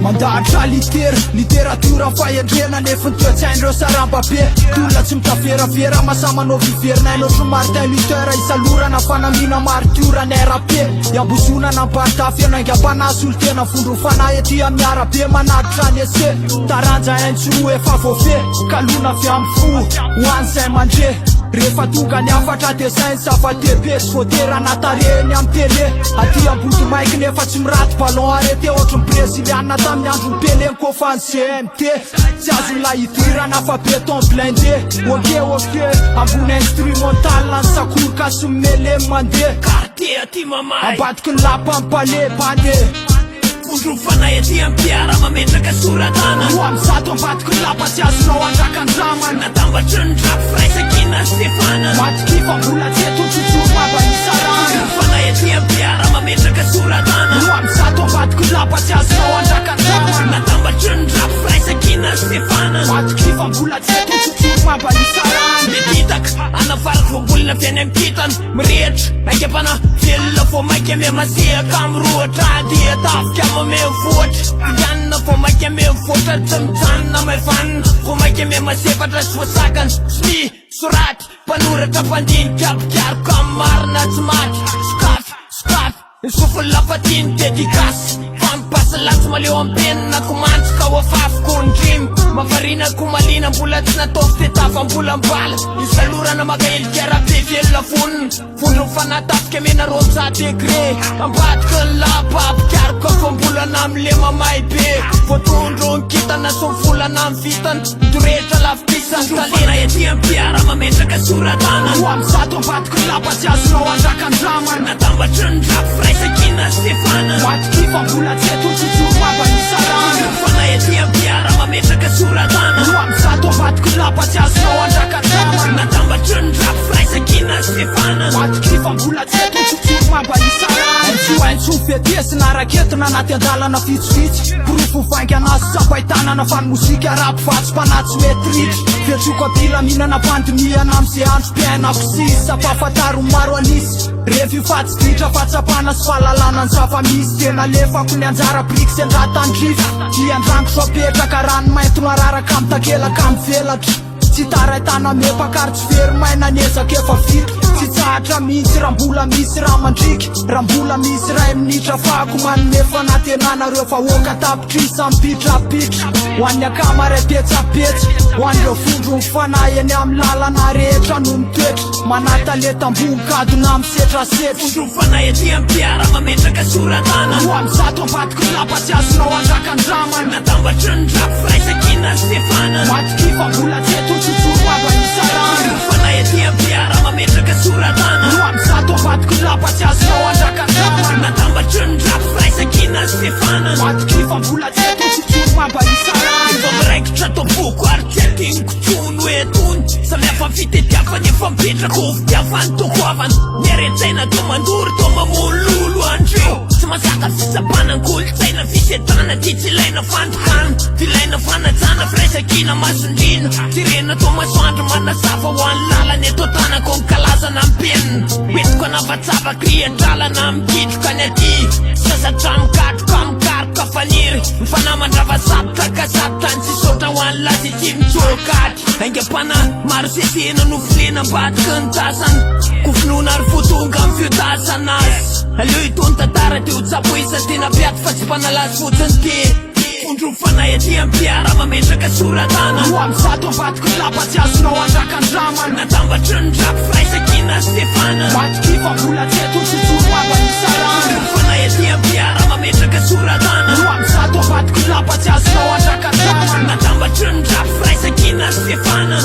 Mandahatra literatura fahendrena nefa ny toe-tsain'ireo saram-pabe Olona tsy mitaferavera mahasamanao fiverinainao somary tain lutera isalorana fanamina martiora ny RP iambozona nampartafy anaingam-panazy olo tena fondro fanahy aty amin'ny arabe manatitra ny ese taranja aintsoro efa voafe kalona avy amin'ny fo ho an'izay mandre rehefa tonga ny afatra de zay ny zava-dehibe sy voatera natareny amin'ny tele aty ambody maiky nefa tsy miraty ballon arrêté ohatry ny brésiliana tamin'ny androny peleny kofa ny GMT tsy azon'la idirana fa beton blindé oke ambony instrumental ny sakoroka sy mele mandeha quartier aty mamay ambadiky ny lapa amin'ny palais bande fondro fanahy aty amin'ny piara mametraka soratana ho am'izato ambadiky ny lapa tsy azonao andrakan-dramana natambatry ny drapo firaisakina Stefana matikifa mbola tsy eto tsotsoro mampanisarana fondro fanahy aty amin'ny piara mametraka soratana ho am'izato ambadiky ny lapa tsy azonao andrakan-dramana natambatry ny drapo firaisakina Stefana matikifa mbola tsy eto tsotsoro mampanisarana meditaka anafarako voambolina fiany amin'ny kitana mirehitra aingam-pana velona fo maika ame masehaka amin'ny roatra dia tafika mame voatra ianina fo maika ame voatra tsy mijanona maivanina fo maika ame masefatra sy voasakana sy soraty mpanoratra mpandinika pikaroko amin'ny marina tsy maty sokafy sofiny lafatiny dedikasy fampasalatsy maleo ampenina komantsika hoafafiko ny drimy mavarina komalina mbola tsy nataovy tetafa mbola mbala isalorana makahelikarabe velona vonina fondro fanatafika mena roja degré ambadiky ny lapa pikaroko fa mbolana amle mamay be voatondro ny kitana so volana amin'ny vitana toretra lafipisany talena ety amin'ny piara mametraka soratana ho am'izato ambadiky ny lapa tsy azonao andrakan-dramana natambatry ny drapo firaisakina Stefana matikifa mbola tsy eto tsotsoro mampanisarana fanahy aty amin'ny piara mametraka soratana ho am'izato ambadiky ny lapa tsy azonao andrakan-dramana natambatry ny drapo firaisakina Stefana matikifa mbola tsy eto tsotsoro mampanisarana aintso fetesina raketina anaty andalana vitsivitsy pirofo vaingy anazy sapaitanana fa ny mozika rapy vatsy mpanatsy metritra fetsoko apila mihinana pandemiana am'izay andro mpiainako sisa mpafantaro maro anisy rehefa ifatsiditra fatsapana sy fahalalana ny zava-misy tena lefako ny anjara briksy andratandrifa dia andrango soapetraka rano maintino araraka amin'ny takelaka amin'ny velatra tsy taraitana mepakary tsy verimaina nezaka efa vita tsy tsahatra mihitsy raha mbola misy raha mandriky raha mbola misy ray minitra fako manomefa natenanareo fa oka tapitrisa mipitrapitra ho an'ny akamaray petsapetsy ho an'ireo fondro ny fanahy eny amin'ny lalana rehetra no mitoetra manataletam-bonikadona amin'ny setrasetra fondro fanahy aty amin'ny piara mametraka soratana ho am'izato ambadiky ny lapa tsy azonao andrakan-dramana natambatry ny drapo firaisakina Stefana matikifa mbola tsy eto tsotsoro mampanisarana fanahy aty amin'ny piara mametraka soratana ho am'izato ambadiky ny lapa tsy azonao andrakan-dramana natambatry ny drapo firaisakina Stefana matikifa mbola tsy eto tsotsoro mampanisarana efa miraikitra toboko ary tsy atiniko tsono etony samihafa fitetiafany efa mipetraka ho fitiavany tokoavany miaretsaina to mandory to mamololo andreo tsy masaka fisapana ny kolotsaina fisetana ty tsy ilaina fandokana ty ilaina fanajana firaisakina masondrina tirena to masoandro manazava ho an'ny lalany eto tanako ny kalazana ampenina hoentiko anavatsavaka riandralana mikitroka ny aty sasatra mikatroka mikaroka faniry mifanamandravasabotra kasabota ny sisotra ho an'ny lazy ty mitsokady aingam-pana maro sesena no filena mbadiky ny tasana kofinona ary fotonga amin'ny fiotasana azy aleo itony tantara teo tsapoisa tena piaty fa tsy mpanalazy fotsiny ty fondro fanahy aty amin'ny piara mametraka soratana ho am'izato ambadiky ny lapa tsy azonao andrakan-dramana natambatry ny drapo firaisakina Stefana matikifa mbola tsy eto tsotsoro mampanisarana fanahy aty amin'ny piara mametraka soratana ho am'izato ambadiky ny lapa tsy azonao andrakan-dramana natambatry ny drapo firaisakina Stefana